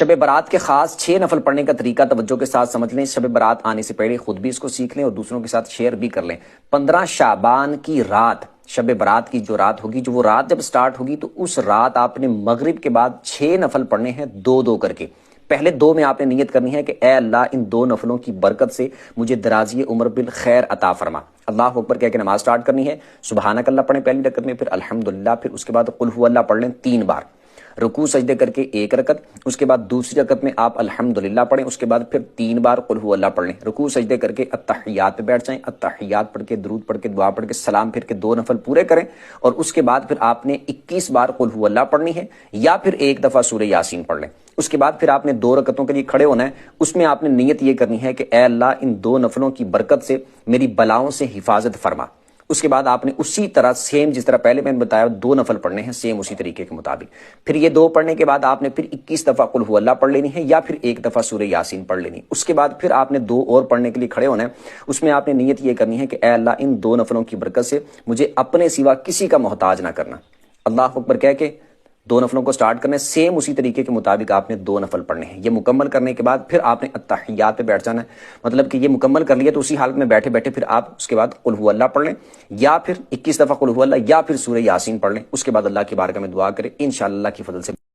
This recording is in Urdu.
شب برات کے خاص 6 نفل پڑھنے کا طریقہ توجہ کے ساتھ سمجھ لیں۔ شب برات آنے سے پہلے خود بھی اس کو سیکھ لیں اور دوسروں کے ساتھ شیئر بھی کر لیں۔ 15 شعبان کی رات، شب برات کی جو رات ہوگی، جو وہ رات جب سٹارٹ ہوگی تو اس رات آپ نے مغرب کے بعد 6 نفل پڑھنے ہیں، 2 کر کے۔ پہلے 2 میں آپ نے نیت کرنی ہے کہ اے اللہ ان 2 نفلوں کی برکت سے مجھے درازی عمر بالخیر عطا فرما۔ اللہ اکبر کہہ کے نماز سٹارٹ کرنی ہے۔ سبحانک اللہ پڑھیں پہلی رکعت میں، پھر الحمدللہ، پھر اس کے بعد قل هو اللہ پڑھ لیں 3 بار، رکوع سجدے کر کے 1 رکعت، اس کے بعد دوسری رکعت میں آپ الحمدللہ پڑھیں، اس کے بعد پھر 3 بار قل هو اللہ پڑھ لیں، رکوع سجدے کر کے التحیات پہ بیٹھ جائیں، التحیات پڑھ کے درود پڑھ کے دعا پڑھ کے سلام پھر کے 2 نفل پورے کریں، اور اس کے بعد پھر آپ نے 21 بار قل هو اللہ پڑھنی ہے، یا پھر 1 دفعہ سورہ یاسین پڑھ لیں۔ اس کے بعد پھر آپ نے 2 رکعتوں کے لیے کھڑے ہونا ہے، اس میں آپ نے نیت یہ کرنی ہے کہ اے اللہ ان 2 نفلوں کی برکت سے میری بلاؤں سے حفاظت فرما۔ اس کے بعد آپ نے اسی طرح سیم جس طرح پہلے میں نے بتایا 2 نفل پڑھنے ہیں، سیم اسی طریقے کے مطابق۔ پھر یہ 2 پڑھنے کے بعد آپ نے پھر 21 دفعہ قل هو اللہ پڑھ لینی ہے، یا پھر 1 دفعہ سورہ یاسین پڑھ لینی ہے۔ اس کے بعد پھر آپ نے 2 اور پڑھنے کے لیے کھڑے ہونا ہے، اس میں آپ نے نیت یہ کرنی ہے کہ اے اللہ ان 2 نفلوں کی برکت سے مجھے اپنے سوا کسی کا محتاج نہ کرنا۔ اللہ اکبر کہہ کے 2 نفلوں کو سٹارٹ کرنا ہے، سیم اسی طریقے کے مطابق آپ نے 2 نفل پڑھنے ہیں۔ یہ مکمل کرنے کے بعد پھر آپ نے التحیات پہ بیٹھ جانا ہے، مطلب کہ یہ مکمل کر لیا تو اسی حالت میں بیٹھے بیٹھے پھر آپ اس کے بعد قل هو اللہ پڑھ لیں، یا پھر 21 دفعہ قل هو اللہ، یا پھر سورہ یاسین پڑھ لیں۔ اس کے بعد اللہ کی بارگاہ میں دعا کریں، انشاءاللہ اللہ کی فضل سے